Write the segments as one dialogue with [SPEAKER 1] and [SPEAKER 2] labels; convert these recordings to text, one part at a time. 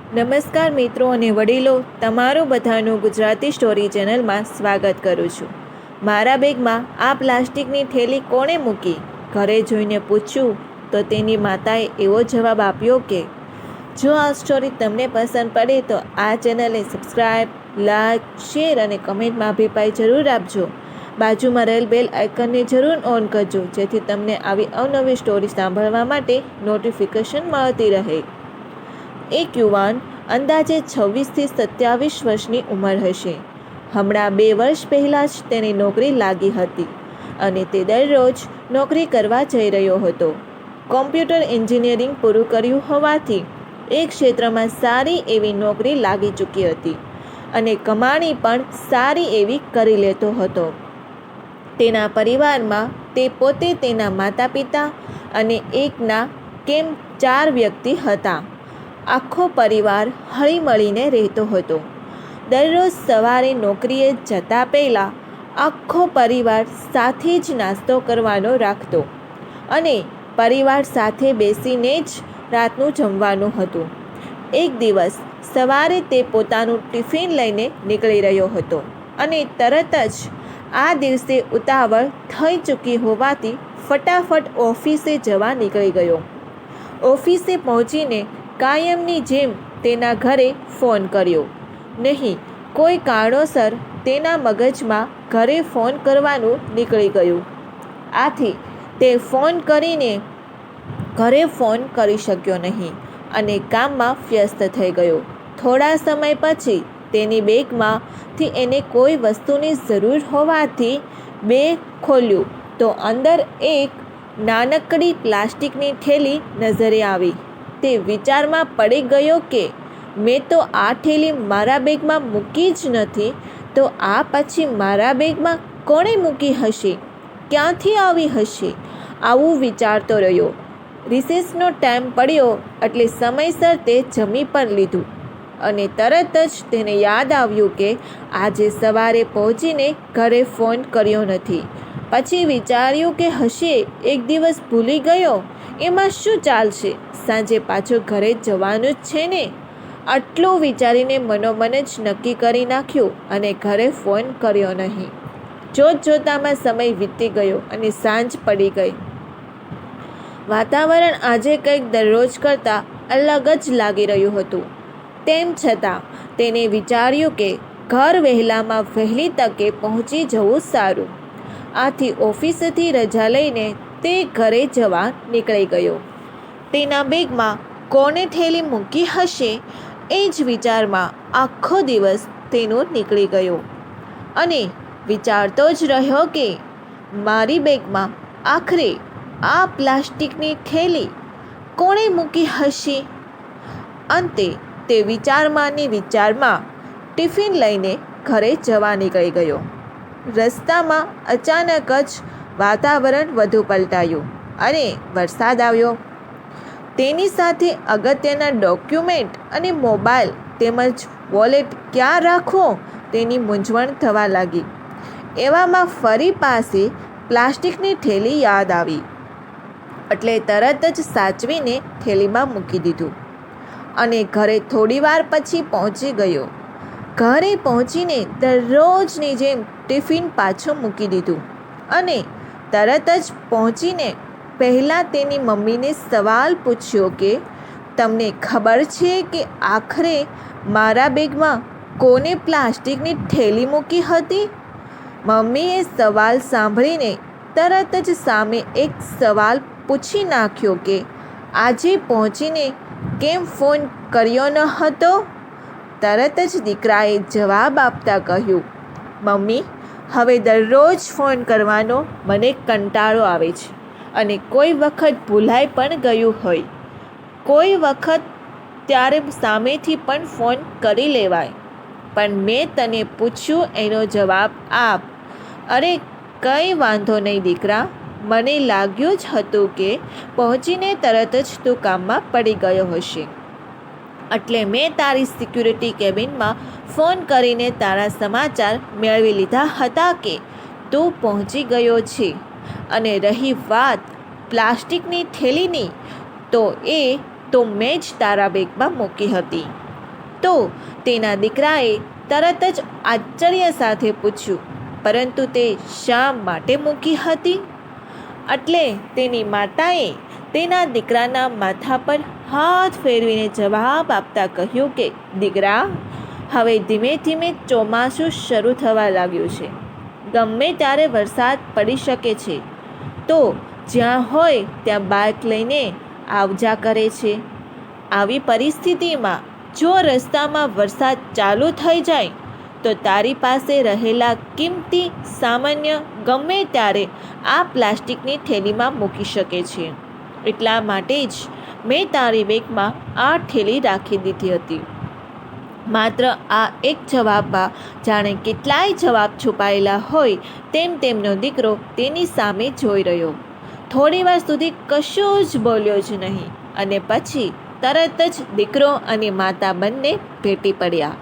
[SPEAKER 1] નમસ્કાર મિત્રો અને વડીલો, તમારું બધાનું ગુજરાતી સ્ટોરી ચેનલમાં સ્વાગત કરું છું. મારા બેગમાં આ પ્લાસ્ટિકની થેલી કોણે મૂકી? ઘરે જોઈને પૂછ્યું તો તેની માતાએ એવો જવાબ આપ્યો કે જો આ સ્ટોરી તમને પસંદ પડે તો આ ચેનલને સબસ્ક્રાઈબ, લાઈક, શેર અને કમેન્ટમાં અભિપ્રાય જરૂર આપજો. બાજુમાં રહેલ બેલ આઇકનને જરૂર ઓન કરજો, જેથી તમને આવી અવનવી સ્ટોરી સાંભળવા માટે નોટિફિકેશન મળતી રહે. એક યુવાન અંદાજે 26 થી 27 વર્ષની ઉંમર હશે. હમણાં 2 વર્ષ પહેલાં જ તેની નોકરી લાગી હતી અને તે દરરોજ નોકરી કરવા જઈ રહ્યો હતો. કોમ્પ્યુટર એન્જિનિયરિંગ પૂરું કર્યું હોવાથી એક ક્ષેત્રમાં સારી એવી નોકરી લાગી ચૂકી હતી અને કમાણી પણ સારી એવી કરી લેતો હતો. તેના પરિવારમાં તે પોતે, તેના માતા પિતા અને એકના કેમ 4 વ્યક્તિ હતા. આખો પરિવાર હળીમળીને રહેતો હતો. દરરોજ સવારે નોકરીએ જતા પહેલાં આખો પરિવાર સાથે જ નાસ્તો કરવાનો રાખતો અને પરિવાર સાથે બેસીને જ રાતનું જમવાનું હતું. એક દિવસ સવારે તે પોતાનું ટિફિન લઈને નીકળી રહ્યો હતો અને તરત જ આ દિવસે ઉતાવળ થઈ ચૂકી હોવાથી ફટાફટ ઓફિસે જવા નીકળી ગયો. ઓફિસે પહોંચીને કાયમની જેમ તેના ઘરે ફોન કર્યો. નહીં, કોઈ કારણોસર તેના મગજમાં ઘરે ફોન કરવાનું નીકળી ગયું. આથી તે ઘરે ફોન કરી શક્યો નહીં અને કામમાં વ્યસ્ત થઈ ગયો. થોડા સમય પછી તેની બેગમાંથી એને કોઈ વસ્તુની જરૂર હોવાથી બેગ ખોલ્યું તો અંદર એક નાનકડી પ્લાસ્ટિકની થેલી નજરે આવી. તે વિચારમાં પડી ગયો કે મેં તો આ થેલી મારા બેગમાં મૂકી જ નથી, તો આ પછી મારા બેગમાં કોણે મૂકી હશે? ક્યાંથી આવી હશે? આવું વિચારતો રહ્યો. રિસેસનો ટાઈમ પડ્યો એટલે સમયસર તે જમી પણ લીધું અને તરત જ તેને યાદ આવ્યું કે આજે સવારે પહોંચીને ઘરે ફોન કર્યો નથી. પછી વિચાર્યું કે હશે એક દિવસ ભૂલી ગયો, એમાં શું ચાલશે, સાંજે પાછો ઘરે જવાનું જ છે ને. આટલું વિચારીને મનોમન જ નક્કી કરી નાખ્યું અને ઘરે ફોન કર્યો નહીં. જોતજોતામાં સમય વીતી ગયો અને સાંજ પડી ગઈ. વાતાવરણ આજે કંઈક દરરોજ કરતાં અલગ જ લાગી રહ્યું હતું. તેમ છતાં તેને વિચાર્યું કે ઘર વહેલી તકે પહોંચી જવું સારું. આથી ઓફિસેથી રજા લઈને તે ઘરે જવા નીકળી ગયો. તેના બેગમાં કોને થેલી મૂકી હશે એ જ વિચારમાં આખો દિવસ તેનો નીકળી ગયો અને વિચારતો જ રહ્યો કે મારી બેગમાં આખરે આ પ્લાસ્ટિકની થેલી કોણે મૂકી હશે. અંતે તે વિચારમાં ટિફિન લઈને ઘરે જવા નીકળી ગયો. રસ્તામાં અચાનક જ વાતાવરણ વધુ પલટાયું અને વરસાદ આવ્યો. તેની સાથે અગત્યના ડોક્યુમેન્ટ અને મોબાઈલ તેમજ વોલેટ ક્યાં રાખવો તેની મૂંઝવણ થવા લાગી. એવામાં ફરી પાસે પ્લાસ્ટિકની થેલી યાદ આવી એટલે તરત જ સાચવીને થેલીમાં મૂકી દીધું અને ઘરે થોડીવાર પછી પહોંચી ગયો. ઘરે પહોંચીને દરરોજની જેમ ટિફિન પાછું મૂકી દીધું અને તરત જ પહોંચીને પહેલાં તેની મમ્મીને સવાલ પૂછ્યો કે તમને ખબર છે કે આખરે મારા બેગમાં કોને પ્લાસ્ટિકની થેલી મૂકી હતી? મમ્મીએ સવાલ સાંભળીને તરત જ સામે એક સવાલ પૂછી નાખ્યો કે આજે પહોંચીને કેમ ફોન કર્યો ન હતો? તરત જ દીકરાએ જવાબ આપતા કહ્યું, મમ્મી, હવે દરરોજ ફોન કરવાનો મને કંટાળો આવે છે અને કોઈ વખત ભૂલાઈ પણ ગયું હોય. કોઈ વખત ત્યારે સામેથી પણ ફોન કરી લેવાય, પણ મેં તને પૂછ્યું એનો જવાબ આપ. અરે કંઈ વાંધો નહીં દીકરા, મને લાગ્યું જ હતું કે પહોંચીને તરત જ તું કામમાં પડી ગયો હશે, એટલે મેં તારી સિક્યુરિટી કેબિનમાં ફોન કરીને તારા સમાચાર મેળવી લીધા હતા કે તું પહોંચી ગયો છે. અને રહી વાત પ્લાસ્ટિકની થેલીની, તો મેં જ તારા બેગમાં મૂકી હતી. તો તેના દીકરાએ તરત જ આશ્ચર્ય સાથે પૂછ્યું, પરંતુ તે શા માટે મૂકી હતી? એટલે તેની માતાએ તેના દીકરાના માથા પર હાથ ફેરવીને જવાબ આપતા કહ્યું કે, દીકરા, હવે ધીમે ધીમે ચોમાસું શરૂ થવા લાગ્યું છે. ગમે ત્યારે વરસાદ પડી શકે છે. તો જ્યાં હોય ત્યાં બાઇક લઈને આવજા કરે છે. આવી પરિસ્થિતિમાં જો રસ્તામાં વરસાદ ચાલુ થઈ જાય તો તારી પાસે રહેલા કિંમતી સામાન્ય ગમે ત્યારે આ પ્લાસ્ટિકની થેલીમાં મૂકી શકે છે. એટલા માટે જ મેં તારી બેગમાં આ થેલી રાખી દીધી હતી. માત્ર આ એક જવાબમાં જાણે કેટલાય જવાબ છુપાયેલા હોય તેમ તેમનો દીકરો તેની સામે જોઈ રહ્યો. થોડીવાર સુધી કશું જ બોલ્યો જ નહીં અને પછી તરત જ દીકરો અને માતા બંને ભેટી પડ્યા.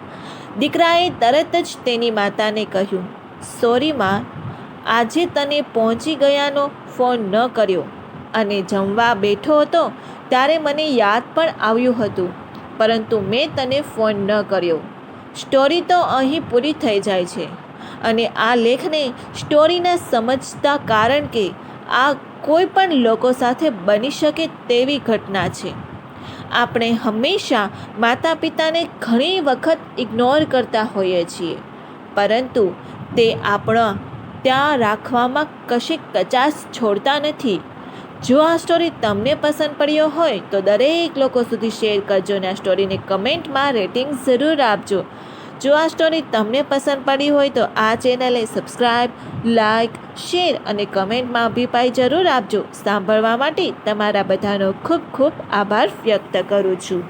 [SPEAKER 1] દીકરાએ તરત જ તેની માતાને કહ્યું, સોરી માં, આજે તને પહોંચી ગયાનો ફોન ન કર્યો અને જમવા બેઠો હતો ત્યારે મને યાદ પણ આવ્યું હતું, પરંતુ મેં તને ફોન ન કર્યો. સ્ટોરી તો અહીં પૂરી થઈ જાય છે અને આ લેખને સ્ટોરીના સમજતા, કારણ કે આ કોઈ પણ લોકો સાથે બની શકે તેવી ઘટના છે. આપણે હંમેશા માતા પિતાને ઘણી વખત ઇગ્નોર કરતા હોઈએ છીએ, પરંતુ તે આપણા ત્યાં રાખવામાં કશી કચાશ છોડતા નથી. જો આ સ્ટોરી તમને પસંદ પડ્યો હોય તો દરેક લોકો સુધી શેર કરજો અને આ સ્ટોરીને કમેન્ટમાં રેટિંગ જરૂર આપજો. જો આ સ્ટોરી તમને પસંદ પડી હોય તો આ ચેનલને સબસ્ક્રાઈબ, લાઈક, શેર અને કમેન્ટમાં અભિપ્રાય જરૂર આપજો. સાંભળવા માટે તમારા બધાનો ખૂબ ખૂબ આભાર વ્યક્ત કરું છું.